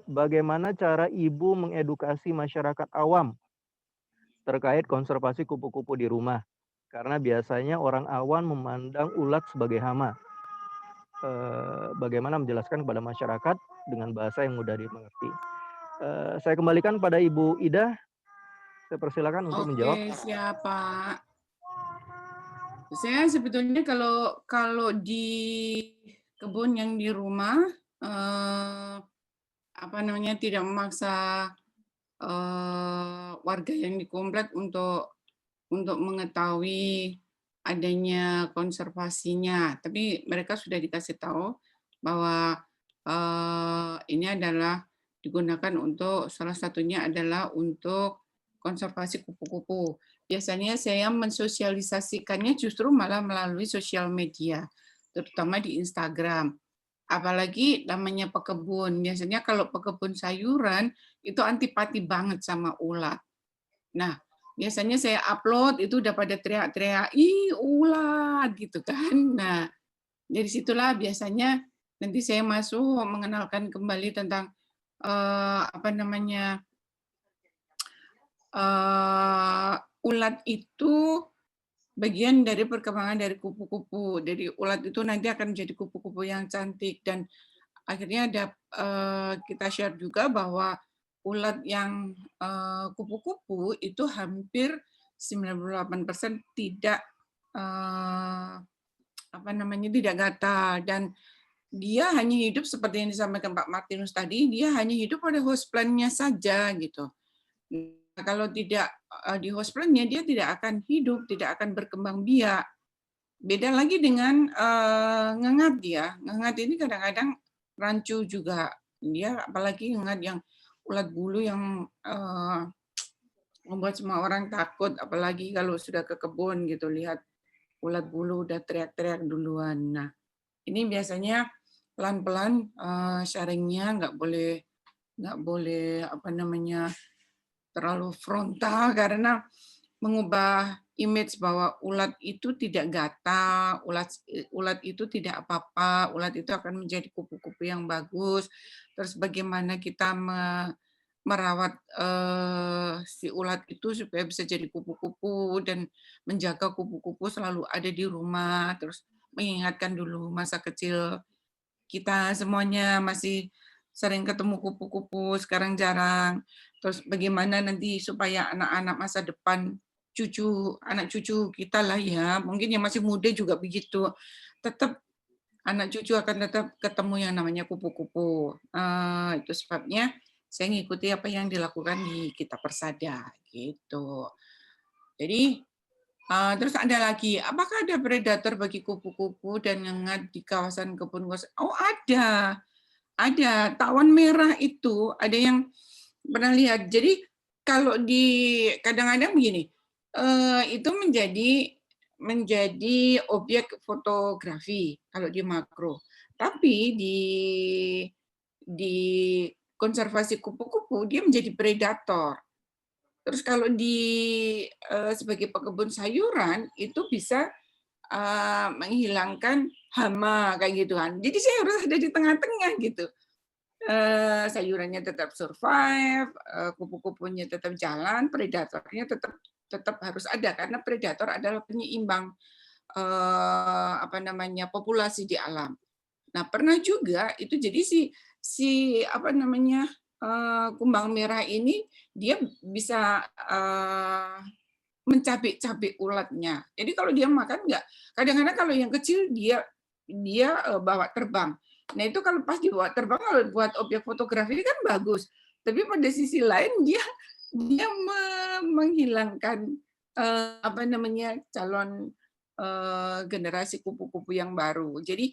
bagaimana cara Ibu mengedukasi masyarakat awam terkait konservasi kupu-kupu di rumah? Karena biasanya orang awam memandang ulat sebagai hama. Bagaimana menjelaskan kepada masyarakat dengan bahasa yang mudah dimengerti? Saya kembalikan pada Ibu Ida. Saya persilakan untuk menjawab. Oke, siap Pak. Saya sebetulnya kalau di kebun yang di rumah tidak memaksa warga yang di komplek untuk mengetahui adanya konservasinya, tapi mereka sudah dikasih tahu bahwa ini adalah digunakan untuk salah satunya adalah untuk konservasi kupu-kupu. Biasanya saya mensosialisasikannya justru malah melalui sosial media, terutama di Instagram. Apalagi namanya pekebun. Biasanya kalau pekebun sayuran itu antipati banget sama ulat. Nah, biasanya saya upload itu udah pada teriak-teriak, ih ulat gitu kan. Nah, dari situlah biasanya nanti saya masuk mengenalkan kembali tentang ulat itu bagian dari perkembangan dari kupu-kupu. Jadi ulat itu nanti akan menjadi kupu-kupu yang cantik, dan akhirnya kita share juga bahwa ulat yang kupu-kupu itu hampir 98% tidak tidak gatal, dan dia hanya hidup seperti yang disampaikan Pak Martinus tadi, dia hanya hidup pada host plant-nya saja gitu. Nah, kalau tidak di host plant-nya dia tidak akan hidup, tidak akan berkembang biak. Beda lagi dengan ngengat dia. Ngengat ini kadang-kadang rancu juga. Dia apalagi ngengat yang ulat bulu yang membuat semua orang takut, apalagi kalau sudah ke kebun gitu lihat ulat bulu udah teriak-teriak duluan. Nah, ini biasanya pelan-pelan sharingnya nggak boleh terlalu frontal, karena mengubah image bahwa ulat itu tidak gatal, ulat itu tidak apa-apa, ulat itu akan menjadi kupu-kupu yang bagus. Terus bagaimana kita merawat si ulat itu supaya bisa jadi kupu-kupu dan menjaga kupu-kupu selalu ada di rumah, terus mengingatkan dulu masa kecil kita semuanya masih sering ketemu kupu-kupu, sekarang jarang. Terus bagaimana nanti supaya anak-anak masa depan anak cucu kita lah ya, mungkin yang masih muda juga begitu, tetap anak cucu akan tetap ketemu yang namanya kupu-kupu. Itu sebabnya saya ngikuti apa yang dilakukan di Kitab Persada gitu. Jadi terus ada lagi, apakah ada predator bagi kupu-kupu dan ngengat di kawasan kebun kos? Oh ada. Tawon merah itu ada yang pernah lihat. Jadi kalau kadang-kadang begini, itu menjadi objek fotografi kalau di makro. Tapi di konservasi kupu-kupu dia menjadi predator. Terus kalau sebagai pekebun sayuran itu bisa menghilangkan hama kayak gitu kan. Jadi saya harus ada di tengah-tengah gitu. Sayurannya tetap survive, kupu-kupunya tetap jalan, predatornya tetap harus ada, karena predator adalah penyeimbang populasi di alam. Nah, pernah juga itu jadi kumbang merah ini dia bisa mencabik-cabik ulatnya. Jadi kalau dia makan nggak, kadang-kadang kalau yang kecil dia bawa terbang. Nah itu kalau pas dibawa terbang, kalau buat objek fotografi kan bagus. Tapi pada sisi lain dia menghilangkan calon generasi kupu-kupu yang baru. Jadi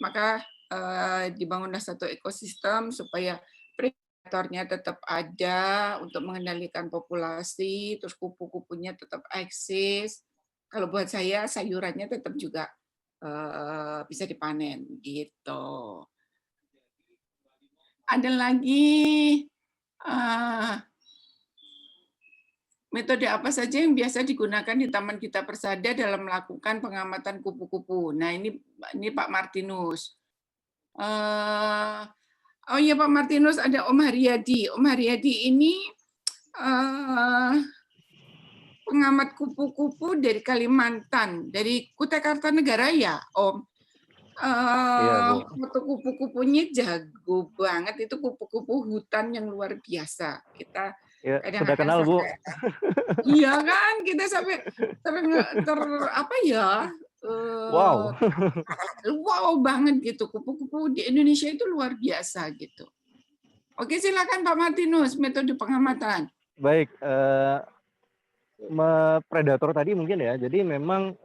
maka dibangunlah satu ekosistem supaya predatornya tetap ada untuk mengendalikan populasi, terus kupu-kupunya tetap eksis. Kalau buat saya sayurannya tetap juga bisa dipanen gitu. Ada lagi metode apa saja yang biasa digunakan di Taman Kitab Persada dalam melakukan pengamatan kupu-kupu? Nah, ini Pak Martinus. Oh iya Pak Martinus, ada Om Haryadi. Om Haryadi ini pengamat kupu-kupu dari Kalimantan, dari Kutai Kartanegara ya, Om. Iya, Bu. Foto kupu-kupunya jago banget, itu kupu-kupu hutan yang luar biasa. Kita Ya, sudah kadang-kadang kenal, Bu. iya kan, kita sampai apa ya? Wow. Wow banget gitu, kupu-kupu di Indonesia itu luar biasa gitu. Oke, silakan Pak Martinus, metode pengamatan. Baik, predator tadi mungkin ya. Jadi memang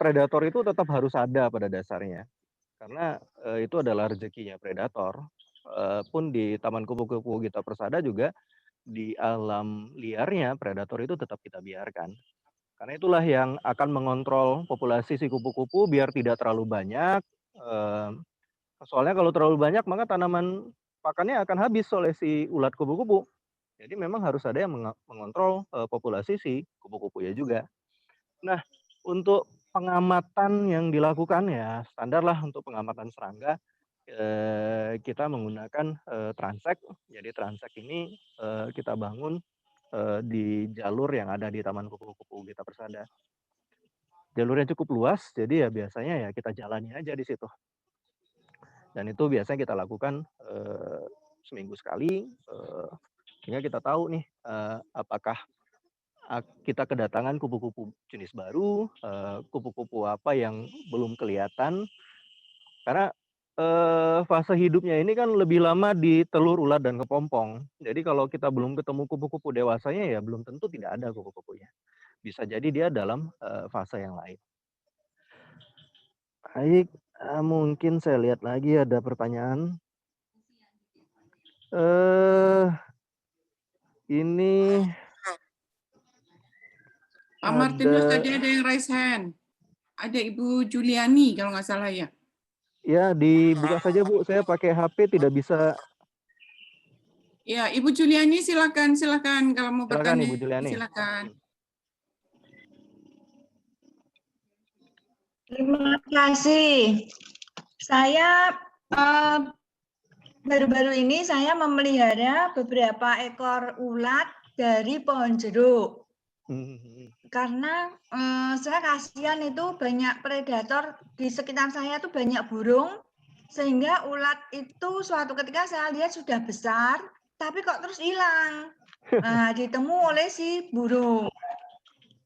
predator itu tetap harus ada pada dasarnya. Karena itu adalah rezekinya predator. Pun di Taman Kupu-Kupu Gita Persada juga di alam liarnya predator itu tetap kita biarkan. Karena itulah yang akan mengontrol populasi si kupu-kupu biar tidak terlalu banyak. Soalnya kalau terlalu banyak maka tanaman pakannya akan habis oleh si ulat kupu-kupu. Jadi memang harus ada yang mengontrol populasi si kupu-kupu ya juga. Nah, untuk pengamatan yang dilakukan ya standar lah untuk pengamatan serangga. Kita menggunakan transek. Jadi transek ini kita bangun di jalur yang ada di Taman Kupu-Kupu Gita Persada. Jalurnya cukup luas, jadi ya biasanya ya kita jalani aja di situ. Dan itu biasanya kita lakukan seminggu sekali, sehingga kita tahu nih apakah kita kedatangan kupu-kupu jenis baru, kupu-kupu apa yang belum kelihatan. Karena fase hidupnya ini kan lebih lama di telur, ulat, dan kepompong. Jadi kalau kita belum ketemu kupu-kupu dewasanya ya belum tentu tidak ada kupu-kupunya. Bisa jadi dia dalam fase yang lain. Baik, mungkin saya lihat lagi ada pertanyaan. Ini Pak Martinus tadi ada yang raise hand. Ada Ibu Juliani kalau nggak salah ya. Ya, dibuka saja Bu. Saya pakai HP tidak bisa. Ya, Ibu Juliani silakan kalau mau Silakan bertanya. Ibu Juliani. Silakan. Terima kasih. Saya baru-baru ini saya memelihara beberapa ekor ulat dari pohon jeruk. Karena saya kasihan itu banyak predator di sekitar saya itu banyak burung, sehingga ulat itu suatu ketika saya lihat sudah besar, tapi kok terus hilang. Nah, ditemu oleh si burung.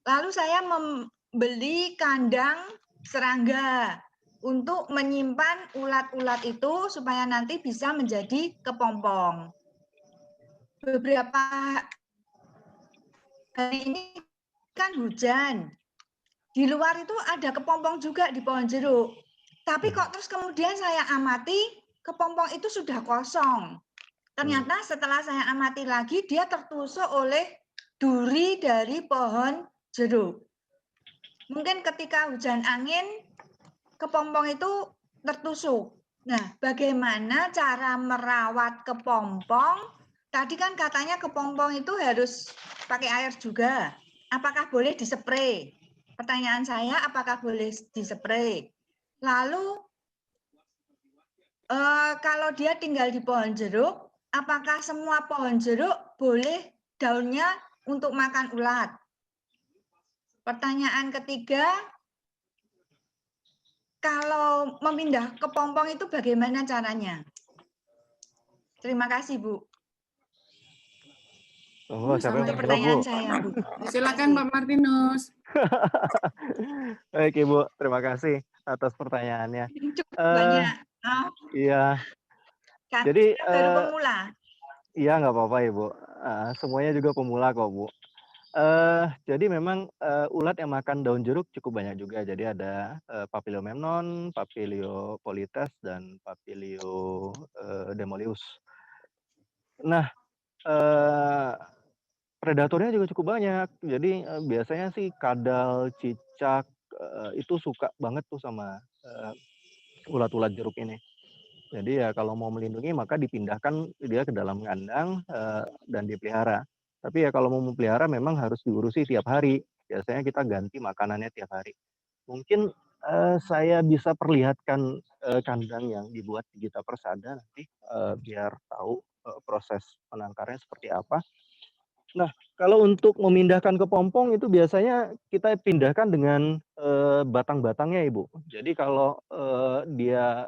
Lalu saya membeli kandang serangga untuk menyimpan ulat-ulat itu supaya nanti bisa menjadi kepompong. Beberapa hari ini kan hujan. Di luar itu ada kepompong juga di pohon jeruk. Tapi kok terus kemudian saya amati, kepompong itu sudah kosong. Ternyata setelah saya amati lagi, dia tertusuk oleh duri dari pohon jeruk. Mungkin ketika hujan angin, kepompong itu tertusuk. Nah, bagaimana cara merawat kepompong? Tadi kan katanya kepompong itu harus pakai air juga. Apakah boleh dispray? Pertanyaan saya, apakah boleh dispray? Lalu, kalau dia tinggal di pohon jeruk, apakah semua pohon jeruk boleh daunnya untuk makan ulat? Pertanyaan ketiga, kalau memindah kepompong itu bagaimana caranya? Terima kasih, Bu. Oh, siapa yang Itu menjawab, pertanyaan Bu? saya, Bu. Silakan Pak Martinus. Baik Ibu, terima kasih atas pertanyaannya. Cukup banyak. Iya. Kami Jadi baru pemula. iya nggak apa-apa Ibu. Semuanya juga pemula kok Bu. Jadi memang ulat yang makan daun jeruk cukup banyak juga. Jadi ada Papiliomemnon, Papiliopolites, dan Papiliodemoleus. Nah, predatornya juga cukup banyak. Jadi biasanya sih kadal, cicak itu suka banget tuh sama ulat-ulat jeruk ini. Jadi ya kalau mau melindungi maka dipindahkan dia ke dalam kandang dan dipelihara. Tapi ya kalau mau melihara memang harus diurusi tiap hari. Biasanya kita ganti makanannya tiap hari. Mungkin saya bisa perlihatkan kandang yang dibuat di Gita Persada nanti biar tahu proses penangkarannya seperti apa. Nah, kalau untuk memindahkan ke pompong itu biasanya kita pindahkan dengan batang-batangnya, Ibu. Jadi kalau dia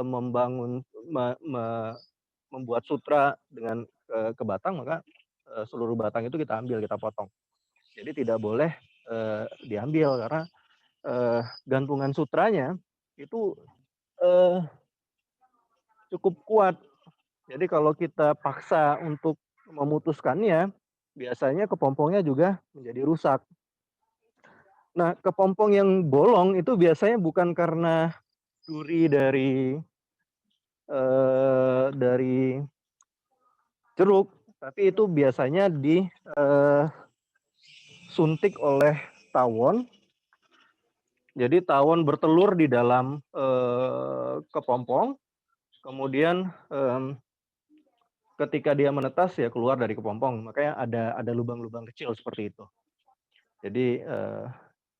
membangun membuat sutra dengan ke batang, maka seluruh batang itu kita ambil, kita potong. Jadi tidak boleh diambil karena gantungan sutranya itu cukup kuat. Jadi kalau kita paksa untuk memutuskannya, biasanya kepompongnya juga menjadi rusak. Nah, kepompong yang bolong itu biasanya bukan karena duri dari jeruk, tapi itu biasanya disuntik oleh tawon. Jadi tawon bertelur di dalam kepompong, kemudian ketika dia menetas ya keluar dari kepompong, makanya ada lubang-lubang kecil seperti itu. Jadi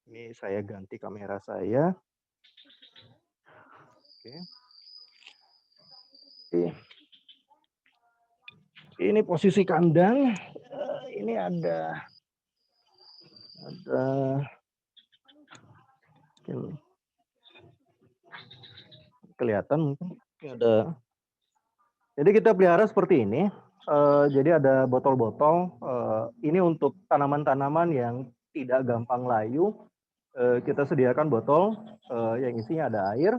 ini saya ganti kamera saya. Oke. Ini posisi kandang. Ini ada kelihatan mungkin ada. Jadi kita pelihara seperti ini. Jadi ada botol-botol. Ini untuk tanaman-tanaman yang tidak gampang layu. Kita sediakan botol yang isinya ada air.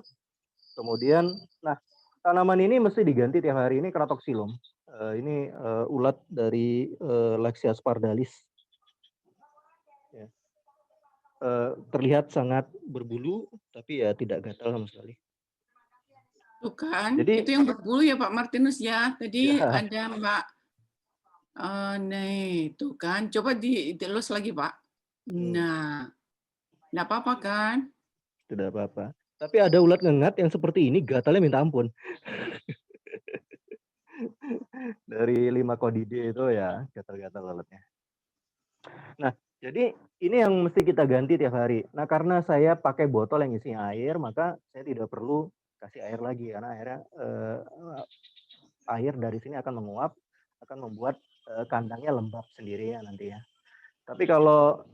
Kemudian, nah tanaman ini mesti diganti tiap hari. Ini Kratoxylum. Ini ulat dari Lexia spardalis. Ya. Terlihat sangat berbulu, tapi ya tidak gatal sama sekali. Tuh kan, Jadi, itu yang berbulu ya Pak Martinus ya. Tadi ya. ada Mbak, nih, tuh kan. Coba dilus lagi Pak. Nah, nggak apa-apa kan? Tidak apa-apa. Tapi ada ulat ngengat yang seperti ini, gatalnya minta ampun. Dari 5 kodide itu ya, gatal-gatal ulatnya. Nah, jadi ini yang mesti kita ganti tiap hari. Nah, karena saya pakai botol yang isinya air, maka saya tidak perlu kasih air lagi karena airnya air dari sini akan menguap, akan membuat kandangnya lembab sendiri ya nanti ya. Tapi kalau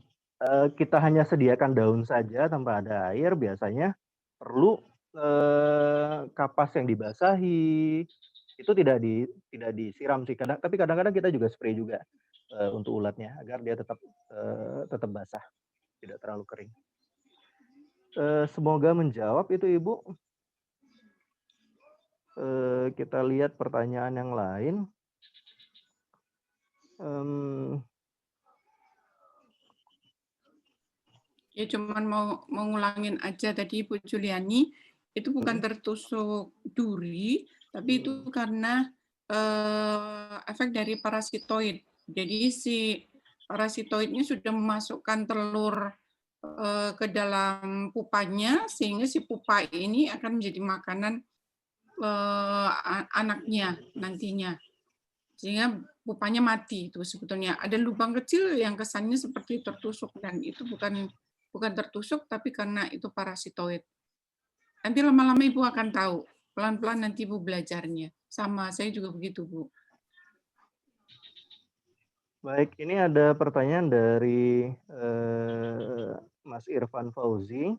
kita hanya sediakan daun saja tanpa ada air, biasanya perlu kapas yang dibasahi. Itu tidak disiram sih. Tapi kadang-kadang kita juga spray juga untuk ulatnya agar dia tetap basah, tidak terlalu kering. Semoga menjawab itu Ibu. Kita lihat pertanyaan yang lain. Ya cuman mau ngulangin aja tadi Bu Juliani, itu bukan tertusuk duri, tapi itu karena efek dari parasitoid. Jadi si parasitoidnya sudah memasukkan telur ke dalam pupanya, sehingga si pupa ini akan menjadi makanan anaknya nantinya. Sehingga pupanya mati itu sebetulnya. Ada lubang kecil yang kesannya seperti tertusuk, dan itu bukan tertusuk, tapi karena itu parasitoid. Nanti lama-lama Ibu akan tahu. Pelan-pelan nanti Ibu belajarnya. Sama, saya juga begitu, Bu. Baik, ini ada pertanyaan dari Mas Irfan Fauzi.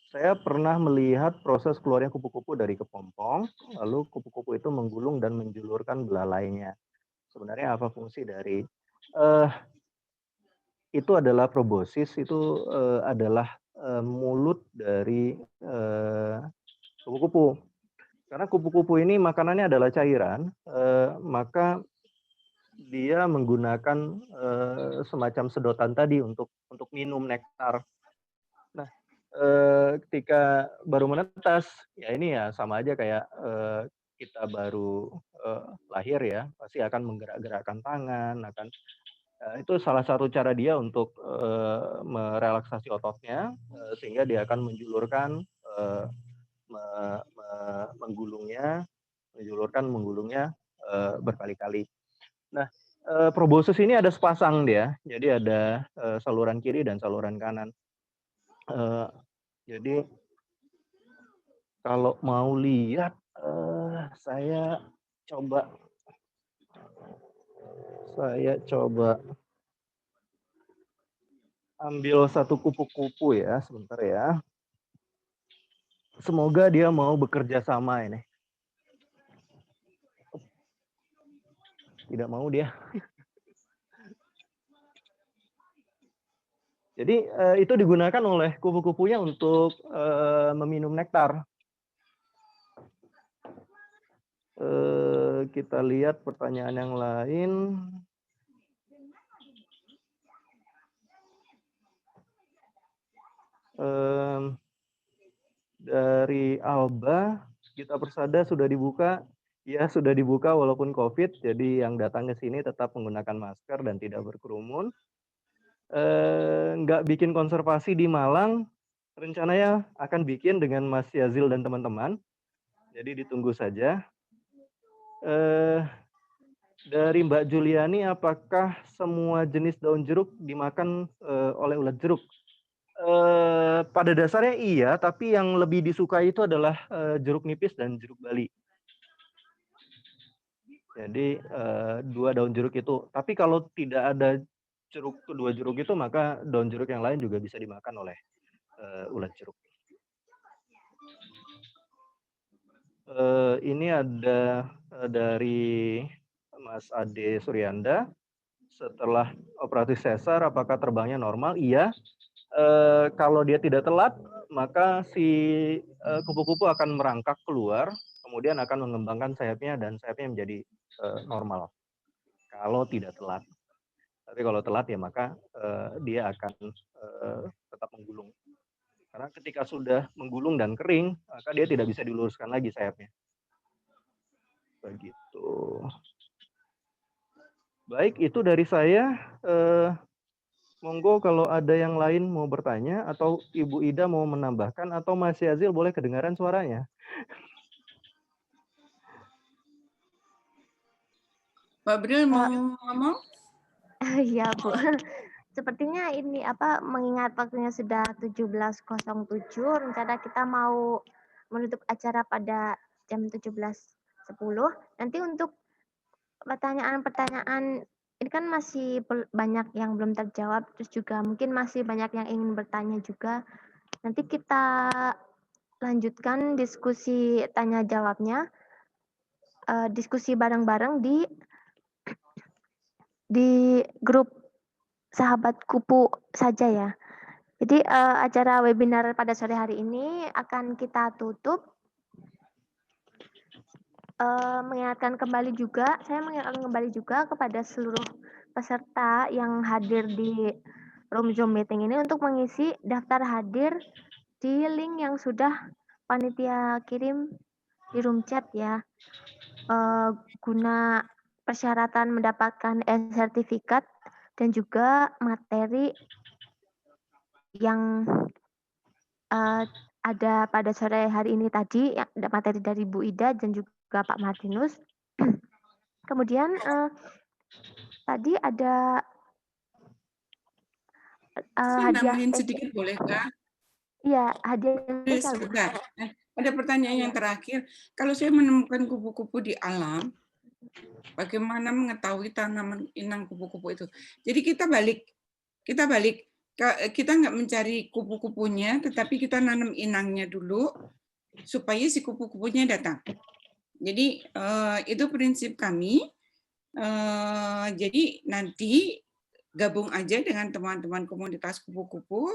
Saya pernah melihat proses keluarnya kupu-kupu dari kepompong, lalu kupu-kupu itu menggulung dan menjulurkan belalainya. Sebenarnya apa fungsi dari itu adalah proboscis, itu adalah mulut dari kupu-kupu. Karena kupu-kupu ini makanannya adalah cairan, maka dia menggunakan semacam sedotan tadi untuk minum nektar. Nah, ketika baru menetas, ya ini ya sama aja kayak kita baru lahir ya, pasti akan menggerak-gerakkan tangan, itu salah satu cara dia untuk merelaksasi ototnya, sehingga dia akan menjulurkan, menggulungnya berkali-kali. Nah, proboscis ini ada sepasang dia, jadi ada saluran kiri dan saluran kanan. Jadi kalau mau lihat, saya coba ambil satu kupu-kupu ya, sebentar ya. Semoga dia mau bekerja sama ini. Tidak mau dia. Jadi itu digunakan oleh kupu-kupunya untuk meminum nektar. Kita lihat pertanyaan yang lain. Dari Alba, Gita Persada sudah dibuka. Ya, sudah dibuka walaupun COVID. Jadi yang datang ke sini tetap menggunakan masker dan tidak berkerumun. Nggak bikin konservasi di Malang, rencananya akan bikin dengan Mas Yazil dan teman-teman. Jadi ditunggu saja. Dari Mbak Juliani, apakah semua jenis daun jeruk dimakan oleh ulat jeruk? Pada dasarnya iya, tapi yang lebih disukai itu adalah jeruk nipis dan jeruk Bali. Jadi dua daun jeruk itu. Tapi kalau tidak ada kedua jeruk itu, maka daun jeruk yang lain juga bisa dimakan oleh ulat jeruk. Ini ada dari Mas Ade Suryanda. Setelah operasi sesar, apakah terbangnya normal? Iya. Kalau dia tidak telat, maka si kupu-kupu akan merangkak keluar, kemudian akan mengembangkan sayapnya dan sayapnya menjadi normal. Kalau tidak telat. Tapi kalau telat ya maka dia akan tetap menggulung. Karena ketika sudah menggulung dan kering, maka dia tidak bisa diluruskan lagi sayapnya. Begitu. Baik, itu dari saya. Monggo kalau ada yang lain mau bertanya atau Ibu Ida mau menambahkan atau Mas Yazil boleh kedengaran suaranya. Mbak Bril mau ngomong? Iya, Bu. Sepertinya ini mengingat waktunya sudah 17.07, rencana kita mau menutup acara pada jam 17.10. Nanti untuk pertanyaan-pertanyaan ini kan masih banyak yang belum terjawab, terus juga mungkin masih banyak yang ingin bertanya juga. Nanti kita lanjutkan diskusi tanya jawabnya, diskusi bareng-bareng di grup Sahabat Kupu saja ya. Jadi acara webinar pada sore hari ini akan kita tutup. Saya mengingatkan kembali juga kepada seluruh peserta yang hadir di room Zoom meeting ini untuk mengisi daftar hadir di link yang sudah panitia kirim di room chat ya. Guna persyaratan mendapatkan e-sertifikat dan juga materi yang ada pada sore hari ini tadi, materi dari Bu Ida dan juga Pak Martinus. Kemudian tadi ada Saya hadiah nambahin spesial. sedikit bolehkah? Iya, hadiah spesial. Sebentar. Ada pertanyaan yang terakhir. Kalau saya menemukan kupu-kupu di alam, bagaimana mengetahui tanaman inang kupu-kupu itu? Jadi kita balik. Kita nggak mencari kupu-kupunya, tetapi kita nanam inangnya dulu supaya si kupu-kupunya datang. Jadi itu prinsip kami. Jadi nanti gabung aja dengan teman-teman komunitas kupu-kupu.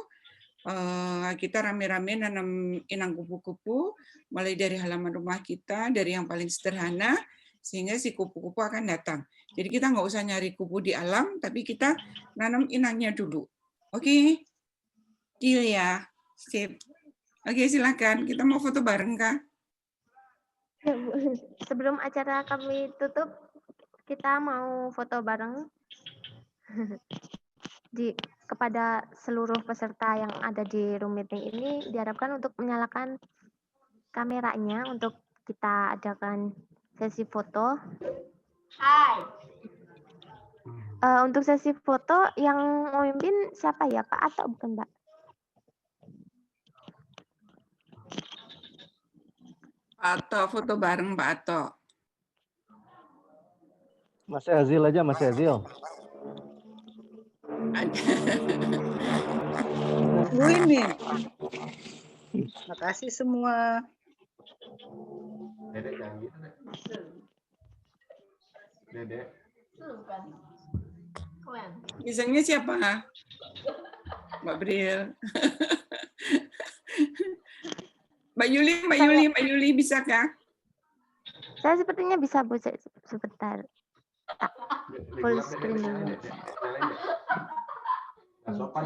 Kita rame-rame nanam inang kupu-kupu, mulai dari halaman rumah kita, dari yang paling sederhana, sehingga si kupu-kupu akan datang. Jadi kita nggak usah nyari kupu di alam, tapi kita nanam inangnya dulu. Oke, deal ya. Sip. Oke, silakan. Kita mau foto bareng, Kak? Ya, Bu. Sebelum acara kami tutup, kita mau foto bareng kepada seluruh peserta yang ada di room meeting ini diharapkan untuk menyalakan kameranya untuk kita adakan sesi foto. Hai. Untuk sesi foto yang memimpin siapa ya, Pak atau bukan, Mbak? Ato, foto bareng Pak Ato. Mas Azil aja, Mas Azil. Nungguin nih. Makasih semua. Dedek jangan gitu, Dedek. Biasanya siapa? Mbak Bril. Mbak Yuli bisakah? Saya sepertinya bisa, Bu. Sebentar. Full screen dulu. Nyalain, Dek. Nggak sopan.